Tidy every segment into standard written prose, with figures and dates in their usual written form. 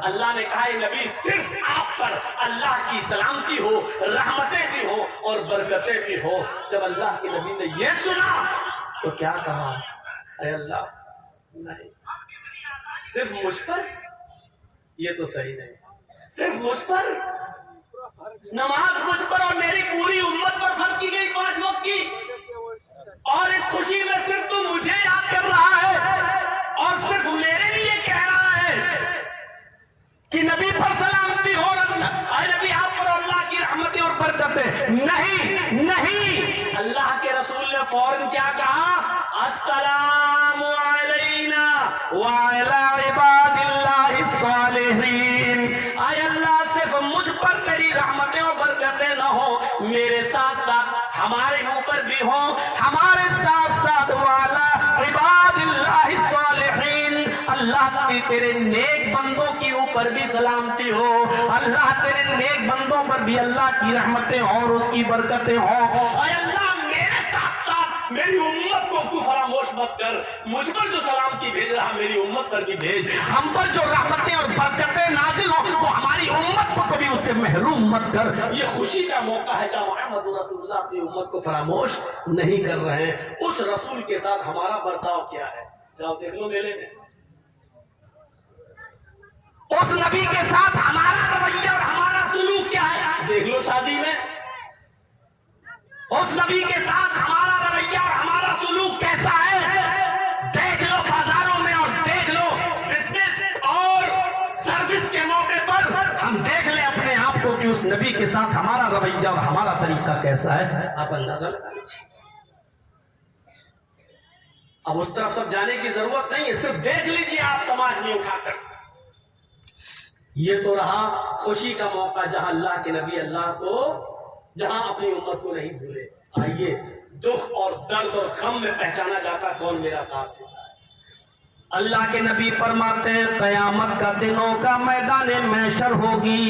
اللہ نے کہا اے نبی صرف آپ پر اللہ کی سلامتی ہو، رحمتیں بھی ہو اور برکتیں بھی ہو۔ جب اللہ کے نبی نے یہ سنا تو کیا کہا؟ اے اللہ نہیں، صرف مجھ پر یہ تو صحیح نہیں، صرف مجھ پر نماز مجھ پر اور میری پوری امت پر فرض کی گئی 5 وقت کی، اور اس خوشی میں صرف تو مجھے یاد کر رہا ہے اور صرف میرے لیے کہہ رہا ہے کہ نبی پر سلامتی ہو، اے نبی آپ پر اللہ کی رحمتیں اور برکتیں۔ نہیں نہیں، اللہ کے رسول نے فوراً کیا کہا؟ السلام علینا وعلی عباد اللہ الصالحین۔ اے اللہ صرف مجھ پر تیری رحمتیں اور برکتیں نہ ہو، میرے ساتھ ساتھ ہمارے اوپر بھی ہو، ہمارے ساتھ ساتھ وعلی عباد اللہ الصالحین، اللہ کی تیرے نیک بندوں کے اوپر بھی سلامتی ہو، اللہ تیرے نیک بندوں پر بھی اللہ کی رحمتیں اور اس کی برکتیں ہوں۔ اے اللہ میرے ساتھ ساتھ میری امت کو تو فراموش مت کر، مجھ پر جو سلامتی بھیج رہا میری امت پر بھی بھیج، ہم پر جو رحمتیں اور برکتیں نازل ہوں وہ ہماری امت کو کبھی اس سے محروم مت کر۔ یہ خوشی کا موقع ہے جہاں محمد رسول اللہ اپنی امت کو فراموش نہیں کر رہے ہیں۔ اس رسول کے ساتھ ہمارا برتاؤ کیا ہے؟ جاؤ دیکھ لو میلے میں، اس نبی کے ساتھ ہمارا رویہ اور ہمارا سلوک کیا ہے؟ دیکھ لو شادی میں، اس نبی کے ساتھ ہمارا رویہ اور ہمارا سلوک کیسا ہے؟ دیکھ لو بازاروں میں اور دیکھ لو بزنس اور سروس کے موقع پر، ہم دیکھ لیں اپنے آپ کو کہ اس نبی کے ساتھ ہمارا رویہ اور ہمارا طریقہ کیسا ہے۔ آپ اندازہ لگا لیجیے۔ اب اس طرف سب جانے کی ضرورت نہیں ہے، صرف دیکھ لیجیے آپ سماج میں اٹھا کر۔ یہ تو رہا خوشی کا موقع جہاں اللہ کے نبی اللہ کو، جہاں اپنی امت کو نہیں بھولے۔ آئیے دکھ اور درد اور غم میں پہچانا جاتا کون میرا ساتھ ہے۔ اللہ کے نبی فرماتے ہیں قیامت کا دنوں کا میدان محشر ہوگی،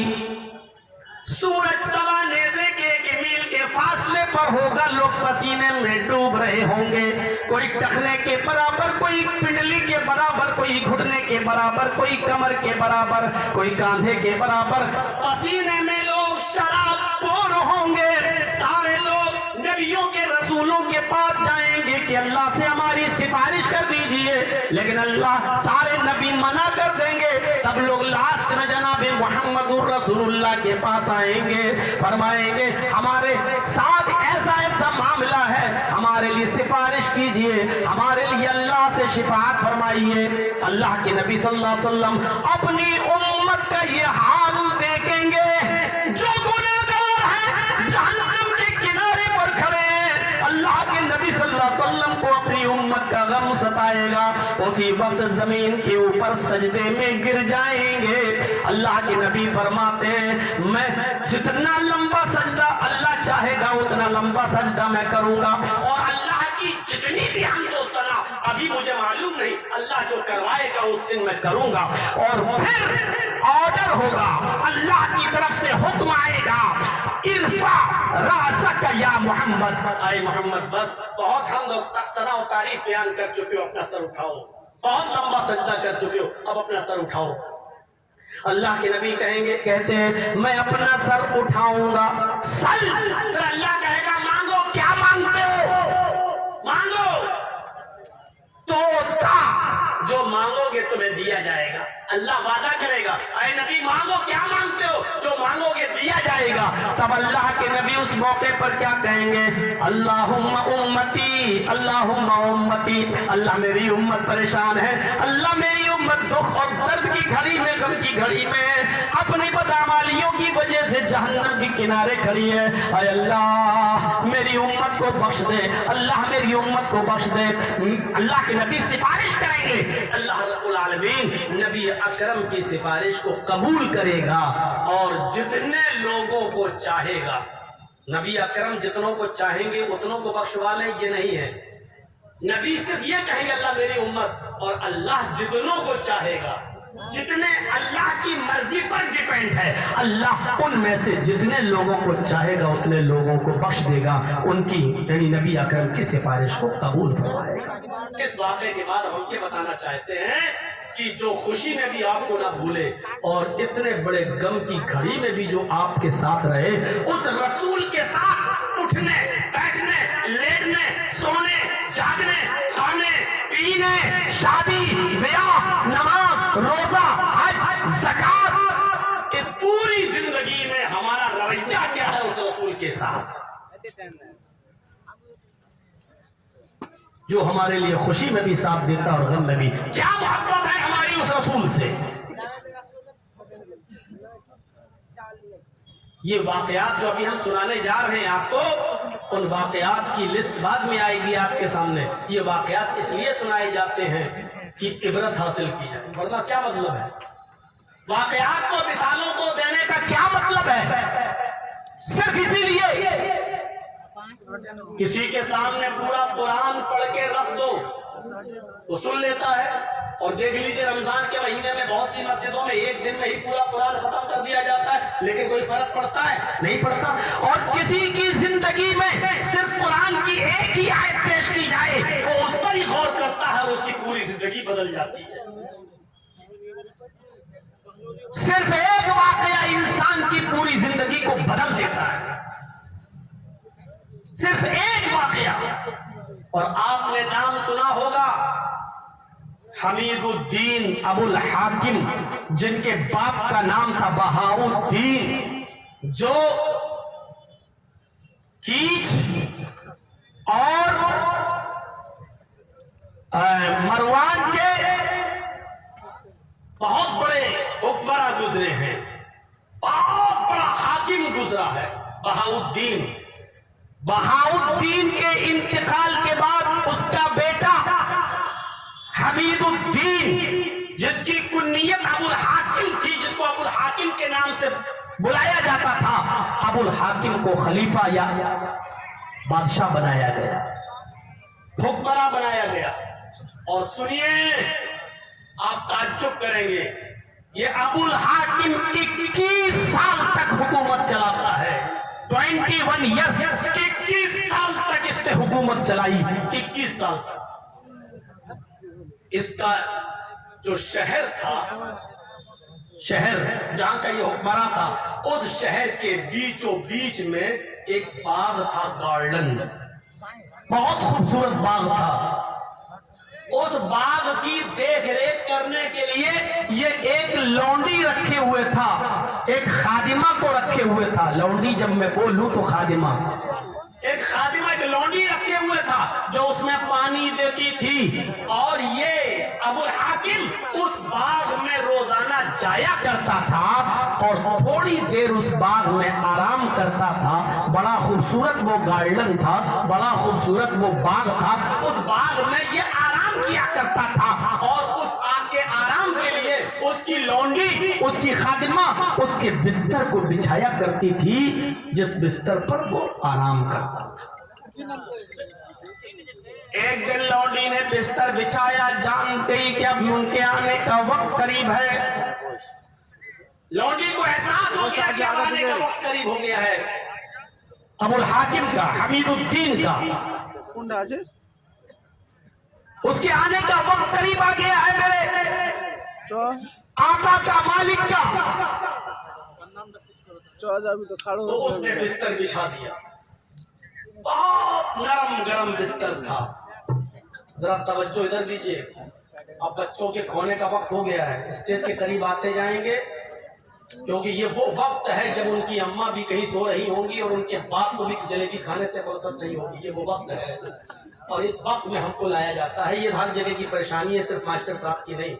سورج سوا نیزے کے 1 میل کے فاصلے پر ہوگا، لوگ پسینے میں ڈوب رہے ہوں گے، کوئی ٹخنے کے برابر، کوئی پنڈلی کے برابر، کوئی گھٹنے کے برابر، کوئی کمر کے برابر، کوئی کاندھے کے برابر، پسینے میں لوگ شراب پور ہوں گے۔ سارے لوگ نبیوں کے رسولوں کے پاس جائیں گے کہ اللہ سے ہماری سفارش کر دیجئے، لیکن اللہ سارے نبی منع کر دیں گے۔ تب لوگ لاسٹ میں جناب محمد رسول اللہ کے پاس آئیں گے، فرمائیں گے ہمارے ساتھ ایسا ایسا معاملہ ہے، ہمارے لیے سفارش کیجئے، ہمارے لیے اللہ سے شفاعت فرمائیے۔ اللہ کے نبی صلی اللہ علیہ وسلم اپنی امت کا یہ حال دیکھیں گے، جو گناہگار ہیں جہنم کے کنارے پر کھڑے ہیں، اللہ کے نبی صلی اللہ علیہ وسلم کو اپنی امت کا غم ستائے گا، اسی وقت زمین کے اوپر سجدے میں گر جائیں گے۔ اللہ کے نبی فرماتے ہیں میں جتنا لمبا سجدہ اللہ چاہے گا اتنا لمبا سجدہ میں کروں گا، اور اللہ کی جتنی بھی حمد و ثنا ابھی مجھے معلوم نہیں، اللہ جو کروائے گا اس دن میں کروں گا۔ اور پھر آرڈر ہوگا، اللہ کی طرف سے حکم آئے گا ارفع رأسک یا محمد، اے محمد بس بہت حمد و ثنا و تعریف بیان کر چکے ہو، اپنا سر اٹھاؤ، بہت لمبا سجدہ کر چکے ہو، اب اپنا سر اٹھاؤ۔ اللہ کے نبی کہتے ہیں میں اپنا سر اٹھاؤں گا، سل، پھر اللہ کہے گا مانگو، کیا مانگتے ہو؟ مانگو، تو جو مانگو گے تمہیں دیا جائے گا۔ اللہ وعدہ کرے گا اے نبی مانگو، کیا مانگتے ہو؟ جو مانگو گے دیا جائے گا۔ تب اللہ کے نبی اس موقع پر کیا کہیں گے؟ اللہم امتی، اللہم امتی، اللہ میری امت پریشان ہے، اللہ میری امت دکھ اور درد کی گھڑی میں، غم کی گھڑی میں اپنی بدعمالیوں کی وجہ سے جہنم کے کنارے کھڑی ہے، اے اللہ میری امت کو بخش دے، اللہ میری امت کو بخش دے۔ اللہ کے نبی سفارش کریں گے، اللہ رب العالمین نبی اکرم کی سفارش کو قبول کرے گا اور جتنے لوگوں کو چاہے گا، نبی اکرم جتنوں کو چاہیں گے اتنوں کو بخشوا لیں، یہ نہیں ہے۔ نبی صرف یہ کہیں گے اللہ میری امت، اور اللہ جتنوں کو چاہے گا، جتنے اللہ کی مرضی پر ڈیپینڈ پرسنٹ ہے. اللہ ان میں سے جتنے لوگوں کو چاہے گا اتنے لوگوں کو بخش دے گا, ان کی یعنی نبی اکرم کی سفارش کو قبول فرمائے گا. اس واقعے کے بعد ہم یہ بتانا چاہتے ہیں کہ جو خوشی میں بھی آپ کو نہ بھولے اور اتنے بڑے غم کی گھڑی میں بھی جو آپ کے ساتھ رہے, اس رسول کے ساتھ اٹھنے بیٹھنے لیٹنے سونے جاگنے کھانے پینے شادی بیاہ نماز روزہ حج زکات, اس پوری زندگی میں ہمارا رویہ کیا ہے اس رسول کے ساتھ جو ہمارے لیے خوشی میں بھی ساتھ دیتا اور غم میں بھی. کیا محبت ہے ہماری اس رسول سے. یہ واقعات جو ابھی ہم سنانے جا رہے ہیں آپ کو, ان واقعات کی لسٹ بعد میں آئے گی آپ کے سامنے. یہ واقعات اس لیے سنائے جاتے ہیں کہ عبرت حاصل کی جائے, ورنہ کیا مطلب ہے واقعات کو مثالوں کو دینے کا کیا مطلب ہے؟ صرف اسی لیے کسی کے سامنے پورا قرآن پڑھ کے رکھ دو, وہ سن لیتا ہے. اور دیکھ لیجئے رمضان کے مہینے میں بہت سی مسجدوں میں ایک دن میں ہی پورا قرآن ختم کر دیا جاتا ہے, لیکن کوئی فرق پڑتا ہے؟ نہیں پڑتا. اور کسی کی زندگی میں صرف قرآن کی ایک ہی آیت پیش کی جائے, وہ اس پر ہی غور کرتا ہے اور اس کی پوری زندگی بدل جاتی ہے. صرف ایک واقعہ انسان کی پوری زندگی کو بدل دیتا ہے, صرف ایک واقعہ. اور آپ نے نام سنا ہوگا حمید الدین ابو الحاکم, جن کے باپ کا نام تھا بہاؤالدین, جو کیچ اور مروان کے بہت بڑے حکمراں گزرے ہیں, بہت بڑا حاکم گزرا ہے بہاؤالدین. بہاؤالدین کے انتقال کے بعد اس کا بیٹا حمید الدین, جس کی کنیت ابو الحاکم تھی, جس کو ابو الحاکم کے نام سے بلایا جاتا تھا, ابو الحاکم کو خلیفہ یا بادشاہ بنایا گیا, حکمراں بنایا گیا. اور سنیے, آپ تعجب کریں گے, یہ ابو الحاکم 21 سال تک حکومت چلاتا ہے. 21 ایئرس, 21 سال تک اس نے حکومت چلائی. 21 سال تک اس کا جو شہر تھا, شہر جہاں کا یہ حکمراں تھا, اس شہر کے بیچوں بیچ میں ایک باغ تھا, گارڈن, بہت خوبصورت باغ تھا. اس باغ کی دیکھ ریکھ کرنے کے لیے یہ ایک لونڈی رکھے ہوئے تھا, ایک خادمہ کو رکھے ہوئے تھا. لونڈی جب میں بولوں تو خادمہ, ایک خادمہ ایک لونڈی رکھے ہوئے تھا جو اس میں پانی دیتی تھی. اور یہ ابو الحاکم اس باغ میں روزانہ جایا کرتا تھا اور تھوڑی دیر اس باغ میں آرام کرتا تھا. بڑا خوبصورت وہ گارڈن تھا, بڑا خوبصورت وہ باغ تھا. اس باغ میں یہ آرام کیا کرتا تھا اور اس آگ کے آرام کے لیے اس کی لونڈی, اس کی خادمہ اس کے بستر کو بچھایا کرتی تھی, جس بستر پر وہ آرام کرتا تھا. ایک دن لونڈی نے بستر بچھایا, جانتے ہی کہ اب ان کے آنے کا وقت قریب ہے. لونڈی کو احساس ہو گیا کہ اب آنے کا وقت قریب ہو گیا ہے ابو الحاکم کا, حمید الدین کا. اس کے آنے کا وقت قریب آ گیا ہے میرے آقا کا, مالک کا. تو اس نے بستر بچھا دیا, بہت نرم گرم بستر تھا. ذرا توجہ ادھر دیجیے, اب بچوں کے کھونے کا وقت ہو گیا ہے, اسٹیج کے قریب آتے جائیں گے, کیونکہ یہ وہ وقت ہے جب ان کی اماں بھی کہیں سو رہی ہوں گی اور ان کے باپ کو بھی جلیبی کھانے سے فرصت نہیں ہوگی. یہ وہ وقت ہے اور اس وقت میں ہم کو لایا جاتا ہے. یہ ہر جگہ کی پریشانی ہے, صرف ماسٹر صاحب کی نہیں,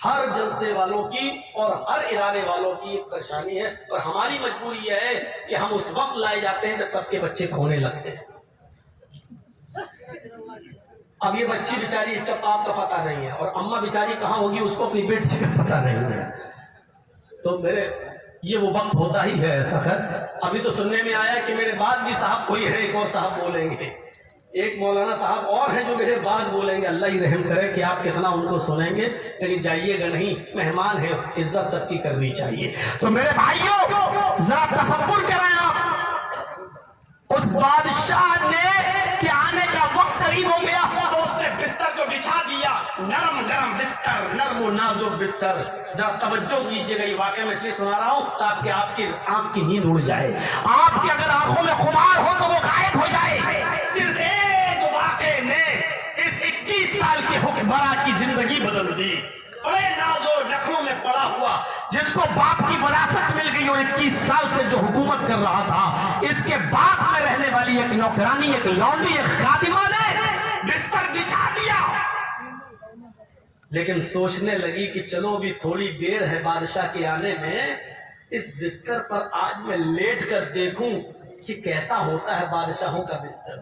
ہر جلسے والوں کی اور ہر ادارے والوں کی ایک پریشانی ہے. اور ہماری مجبوری یہ ہے کہ ہم اس وقت لائے جاتے ہیں جب سب کے بچے کھونے لگتے ہیں. اب یہ بچی بیچاری, اس کا باپ کا پتہ نہیں ہے اور اماں بیچاری کہاں ہوگی, اس کو اپنی بیٹی کا پتہ نہیں ہے. تو میرے یہ وہ وقت ہوتا ہی ہے ایسا. خیر ابھی تو سننے میں آیا کہ میرے بعد بھی صاحب کوئی ہے, ایک اور صاحب بولیں گے. ایک مولانا صاحب اور ہیں جو میرے بعد بولیں گے، اللہ ہی رحم کرے کہ آپ کتنا ان کو سنیں گے، لیکن جائیے گا نہیں، مہمان ہے، عزت سب کی کرنی چاہیے۔ تو میرے بھائیوں ذرا تصور کریں آپ، اس بادشاہ نے کہ آنے کا وقت قریب ہو گیا تو اس نے بستر کو بچھا دیا، نرم نرم بستر، نرم و نازک بستر۔ ذرا توجہ کیجیے گا، یہ واقعہ میں اس لیے سنا رہا ہوں تاکہ آپ کی نیند اڑ جائے، آپ کی اگر آنکھوں میں خمار ہو تو وہ غائب ہو جائے۔ صرف ایک واقعے نے اس 21 سال کے حکمراں کی زندگی بدل دی۔ بڑے ناز و نخروں میں پڑا ہوا، جس کو باپ کی وراثت مل گئی اور 21 سال سے جو حکومت کر رہا تھا، اس کے باپ میں رہنے والی ایک نوکرانی، ایک لونڈی، ایک خادمہ نے بستر بچھا دیا، لیکن سوچنے لگی کہ چلو بھی تھوڑی دیر ہے بادشاہ کے آنے میں، اس بستر پر آج میں لیٹ کر دیکھوں کہ کیسا ہوتا ہے بادشاہوں کا بستر۔